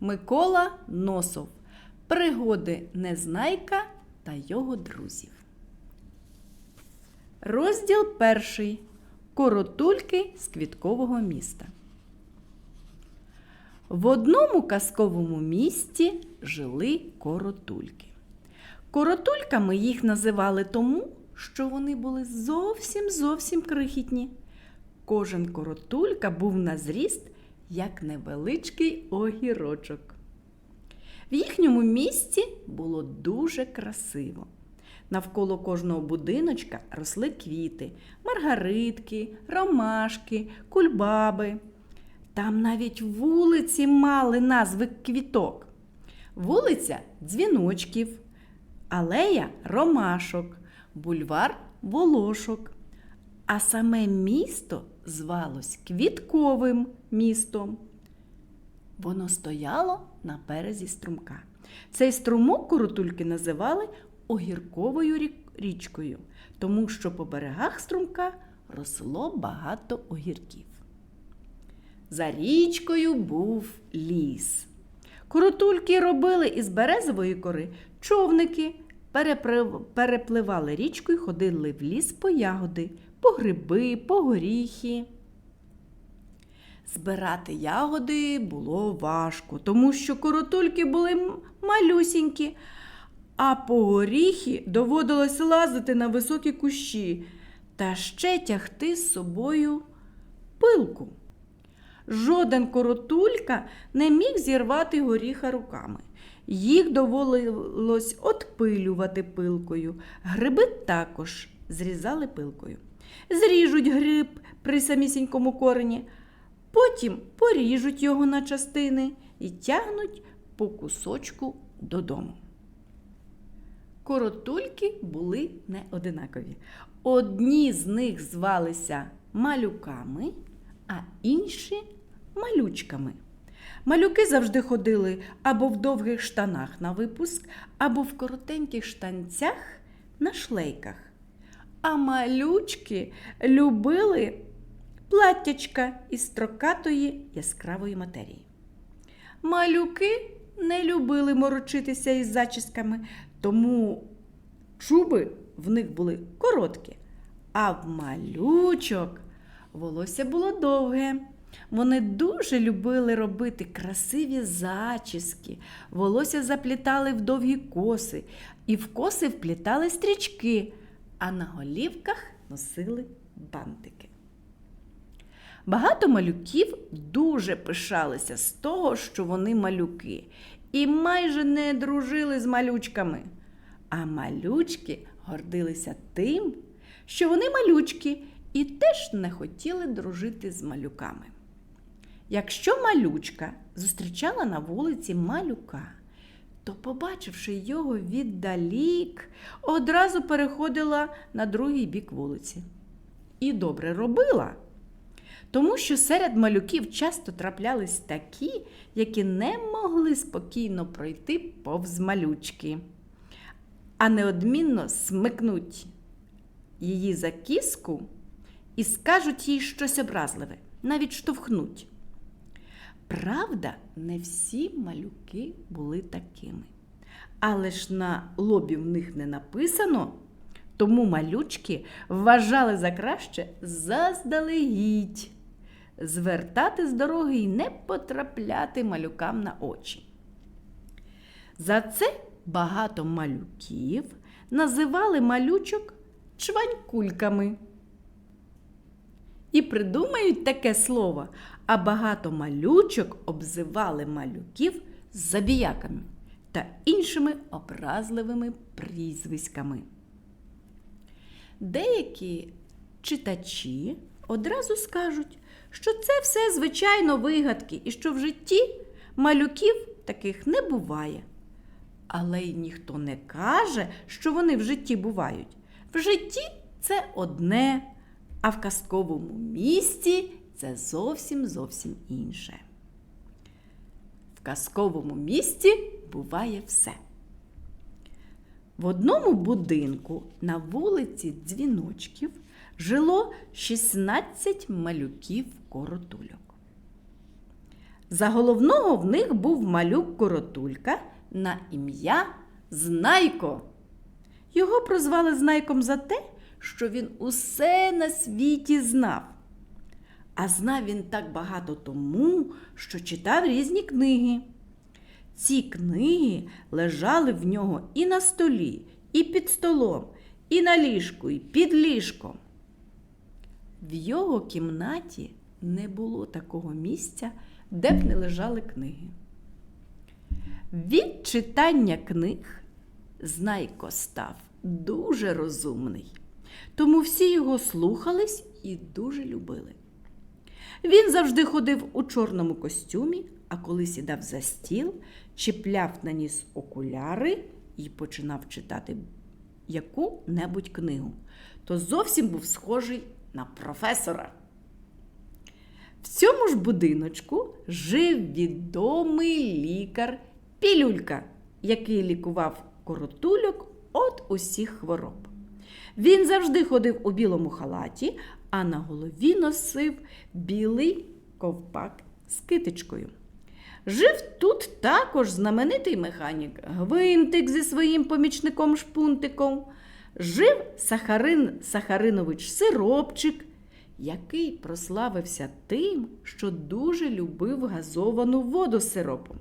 Микола Носов. Пригоди Незнайка та його друзів. Розділ 1. Коротульки з квіткового міста. В одному казковому місті жили коротульки. Коротульками їх називали тому, що вони були зовсім крихітні. Кожен коротулька був на зріст, як невеличкий огірочок. В їхньому місті було дуже красиво. Навколо кожного будиночка росли квіти – маргаритки, ромашки, кульбаби. Там навіть вулиці мали назви квіток. Вулиця – дзвіночків, алея – ромашок, бульвар – волошок. А саме місто звалось Квітковим містом. Воно стояло на березі струмка. Цей струмок коротульки називали огірковою річкою, тому що по берегах струмка росло багато огірків. За річкою був ліс. Коротульки робили із березової кори човники, перепливали річку і ходили в ліс по ягоди, по гриби, по горіхи. Збирати ягоди було важко, тому що коротульки були малюсінькі, а по горіхи доводилось лазити на високі кущі та ще тягти з собою пилку. Жоден коротулька не міг зірвати горіха руками. Їх доводилось отпилювати пилкою. Гриби також зрізали пилкою. Зріжуть гриб при самісінькому корені, потім поріжуть його на частини і тягнуть по кусочку додому. Коротульки були не одинакові. Одні з них звалися малюками, а інші – малючками. Малюки завжди ходили або в довгих штанах на випуск, або в коротеньких штанцях на шлейках. А малючки любили платтячка із строкатої яскравої матерії. Малюки не любили морочитися із зачісками, тому чуби в них були короткі, а в малючок волосся було довге. Вони дуже любили робити красиві зачіски, волосся заплітали в довгі коси, і в коси вплітали стрічки, а на голівках носили бантики. Багато малюків дуже пишалися з того, що вони малюки, і майже не дружили з малючками. А малючки гордилися тим, що вони малючки, і теж не хотіли дружити з малюками. Якщо малючка зустрічала на вулиці малюка, то, побачивши його віддалік, одразу переходила на другий бік вулиці. І добре робила, тому що серед малюків часто траплялись такі, які не могли спокійно пройти повз малючки, а неодмінно смикнуть її за кіску і скажуть їй щось образливе, навіть штовхнуть. Правда, не всі малюки були такими. Але ж на лобі в них не написано, тому малючки вважали за краще заздалегідь звертати з дороги і не потрапляти малюкам на очі. За це багато малюків називали малючок чванькульками. І придумають таке слово, а багато малючок обзивали малюків забіяками та іншими образливими прізвиськами. Деякі читачі одразу скажуть, що це все звичайно вигадки і що в житті малюків таких не буває. Але й ніхто не каже, що вони в житті бувають. В житті це одне, а в казковому місті це зовсім інше. В казковому місті буває все. В одному будинку на вулиці Дзвіночків жило 16 малюків-коротульок. За головного в них був малюк-коротулька на ім'я Знайко. Його прозвали Знайком за те, що він усе на світі знав. А знав він так багато тому, що читав різні книги. Ці книги лежали в нього і на столі, і під столом, і на ліжку, і під ліжком. В його кімнаті не було такого місця, де б не лежали книги. Від читання книг Знайко став дуже розумний, тому всі його слухались і дуже любили. Він завжди ходив у чорному костюмі, а коли сідав за стіл, чіпляв на ніс окуляри і починав читати яку-небудь книгу, то зовсім був схожий на професора. В цьому ж будиночку жив відомий лікар Пілюлька, який лікував коротульок від усіх хвороб. Він завжди ходив у білому халаті, а на голові носив білий ковпак з китичкою. Жив тут також знаменитий механік Гвинтик зі своїм помічником Шпунтиком. Жив Сахаринович Сиропчик, який прославився тим, що дуже любив газовану воду з сиропом.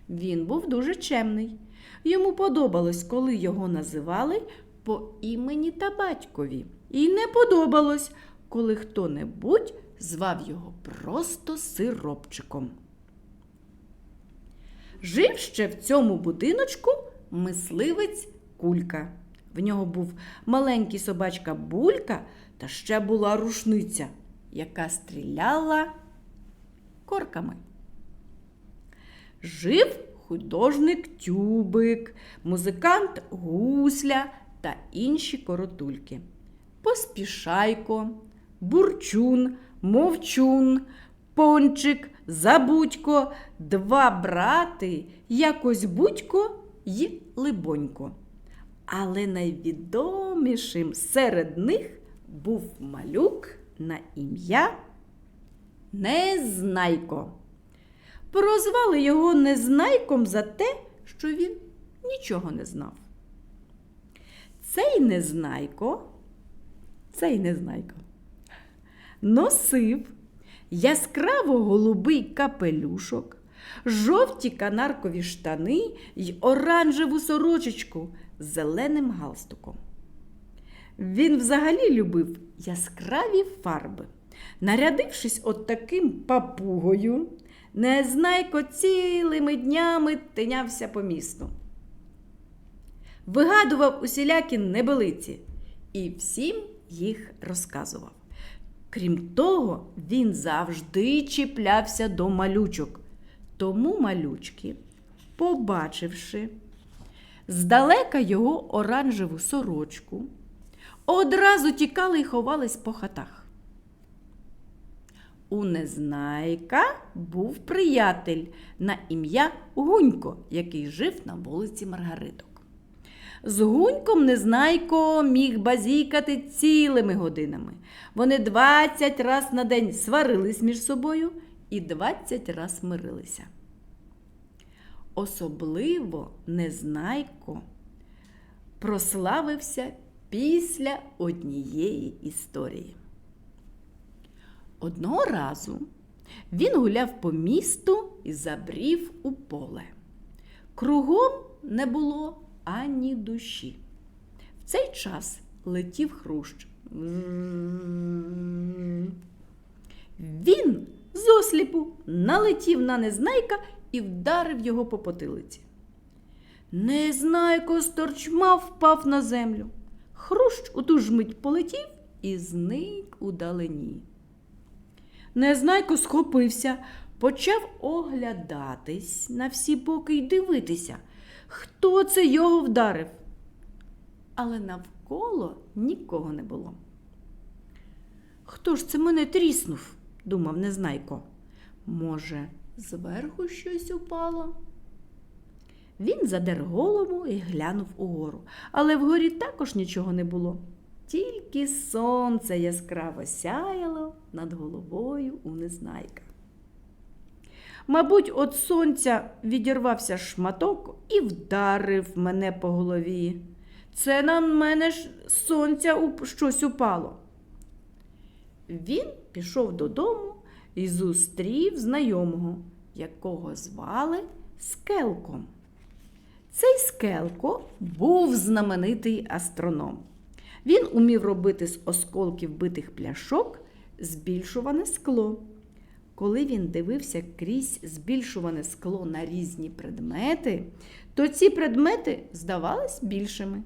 Він був дуже чемний. Йому подобалось, коли його називали по імені та батькові. І не подобалось, коли хто-небудь звав його просто Сиропчиком. Жив ще в цьому будиночку мисливець Кулька. В нього був маленький собачка Булька та ще була рушниця, яка стріляла корками. Жив художник Тюбик, музикант Гусля та інші коротульки. Поспішайко, Бурчун, Мовчун, Пончик, Забудько, два брати, якось Будько й Либонько. Але найвідомішим серед них був малюк на ім'я Незнайко. Прозвали його Незнайком за те, що він нічого не знав. Цей Незнайко носив яскраво голубий капелюшок, жовті канаркові штани й оранжеву сорочечку з зеленим галстуком. Він взагалі любив яскраві фарби. Нарядившись от таким папугою, Незнайко цілими днями тинявся по місту. Вигадував усілякі небелиці і всім їх розказував. Крім того, він завжди чіплявся до малючок. Тому малючки, побачивши здалека його оранжеву сорочку, одразу тікали й ховались по хатах. У Незнайка був приятель на ім'я Гунько, який жив на вулиці Маргариток. З Гуньком Незнайко міг базікати цілими годинами. Вони 20 раз на день сварились між собою і 20 раз мирилися. Особливо Незнайко прославився після однієї історії. Одного разу він гуляв по місту і забрів у поле. Кругом не було ані душі. В цей час летів хрущ. Він зосліпу налетів на Незнайка і вдарив його по потилиці. Незнайко сторчма впав на землю. Хрущ у ту ж мить полетів і зник у далині. Незнайко схопився, почав оглядатись на всі боки й дивитися, хто це його вдарив. Але навколо нікого не було. «Хто ж це мене тріснув?» – думав Незнайко. «Може, зверху щось упало?» Він задер голову і глянув угору, але вгорі також нічого не було. Тільки сонце яскраво сяяло над головою у Незнайка. Мабуть, від сонця відірвався шматок і вдарив мене по голові. Це на мене ж з сонця щось упало. Він пішов додому і зустрів знайомого, якого звали Скелком. Цей Скелко був знаменитий астроном. Він умів робити з осколків битих пляшок збільшуване скло. Коли він дивився крізь збільшуване скло на різні предмети, то ці предмети здавались більшими.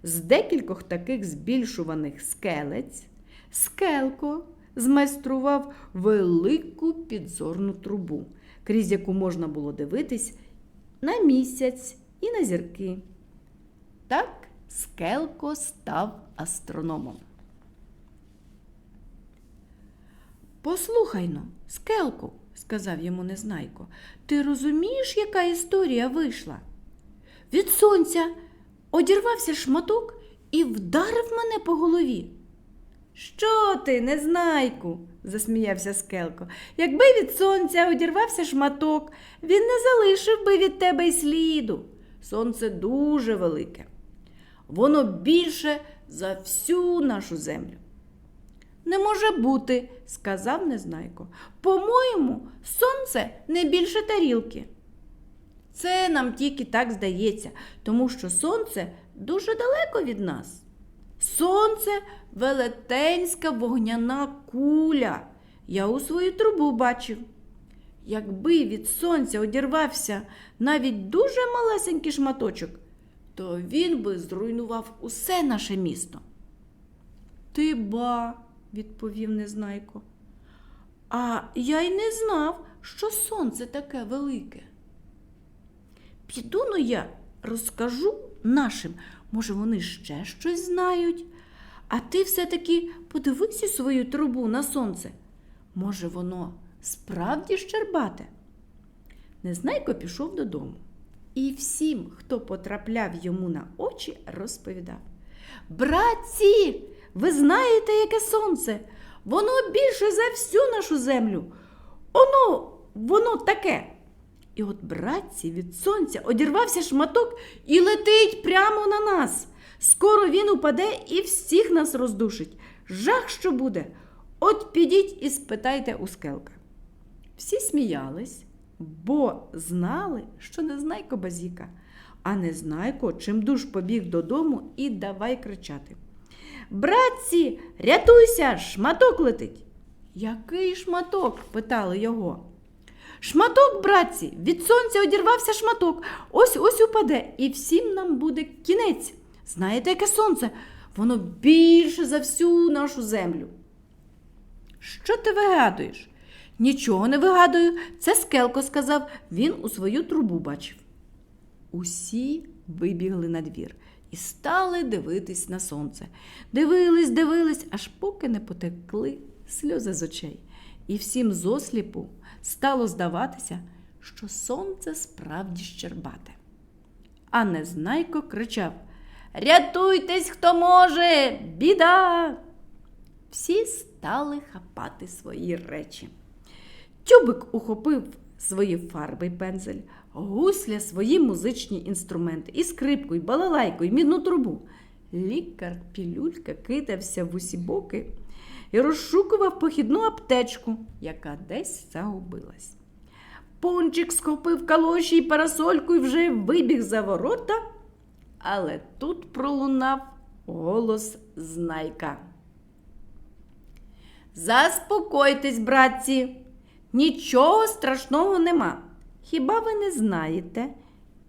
З декількох таких збільшуваних скелець Скелко змайстрував велику підзорну трубу, крізь яку можна було дивитись на місяць і на зірки. Так Скелко став астрономом. «Послухай-но, Скелку, – сказав йому Незнайко, – ти розумієш, яка історія вийшла? Від сонця одірвався шматок і вдарив мене по голові». «Що ти, Незнайку?» – засміявся Скелко. «Якби від сонця одірвався шматок, він не залишив би від тебе й сліду. Сонце дуже велике. Воно більше за всю нашу землю». «Не може бути», – сказав Незнайко. «По-моєму, сонце не більше тарілки». «Це нам тільки так здається, тому що сонце дуже далеко від нас. Сонце – велетенська вогняна куля. Я у свою трубу бачив. Якби від сонця одірвався навіть дуже малесенький шматочок, то він би зруйнував усе наше місто». «Ти ба», – відповів Незнайко. «А я й не знав, що сонце таке велике. Піду-но я розкажу нашим, може, вони ще щось знають. А ти все-таки подивись у свою трубу на сонце. Може, воно справді щербате?» Незнайко пішов додому. І всім, хто потрапляв йому на очі, розповідав: «Братці, ви знаєте, яке сонце? Воно більше за всю нашу землю. Воно таке». І от, братці, від сонця одірвався шматок і летить прямо на нас. Скоро він упаде і всіх нас роздушить. Жах, що буде! От підіть і спитайте у Скелка». Всі сміялись, бо знали, що Незнайко базіка. А Незнайко чимдуж побіг додому і давай кричати: «Братці, рятуйся, шматок летить!» «Який шматок?» – питали його. «Шматок, братці, від сонця одірвався шматок, ось упаде, і всім нам буде кінець. Знаєте, яке сонце? Воно більше за всю нашу землю». «Що ти вигадуєш?» «Нічого не вигадую, це Скелко сказав, він у свою трубу бачив». Усі вибігли на двір і стали дивитись на сонце. Дивились, аж поки не потекли сльози з очей. І всім зосліпу стало здаватися, що сонце справді щербате. А Незнайко кричав: «Рятуйтесь, хто може! Біда!» Всі стали хапати свої речі. Тюбик ухопив свої фарби й пензель, Гусля свої музичні інструменти, і скрипку, і балалайку, і мідну трубу. Лікар Пілюлька кидався в усі боки і розшукував похідну аптечку, яка десь загубилась. Пончик схопив калоші й парасольку і вже вибіг за ворота, але тут пролунав голос Знайка. «Заспокойтесь, братці, нічого страшного нема. Хіба ви не знаєте,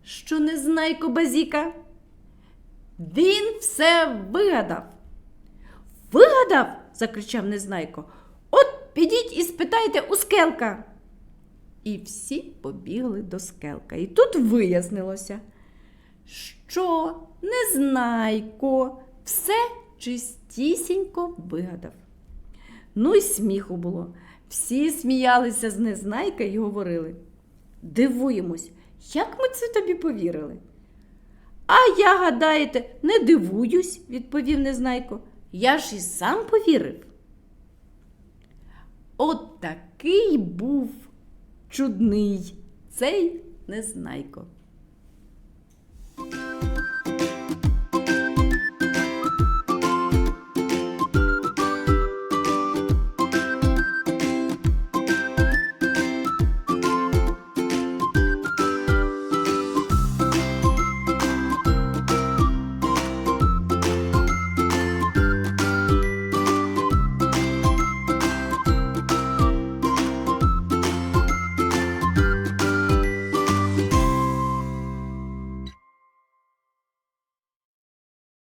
що Незнайко базіка? Він все вигадав». «Вигадав?» – закричав Незнайко. «От підіть і спитайте у Скелка». І всі побігли до Скелка. І тут вияснилося, що Незнайко все чистісінько вигадав. Ну й сміху було. Всі сміялися з Незнайка і говорили: «Дивуємось, як ми це тобі повірили?» «А я, гадаєте, не дивуюсь», – відповів Незнайко. «Я ж і сам повірив». От такий був чудний цей незнайко.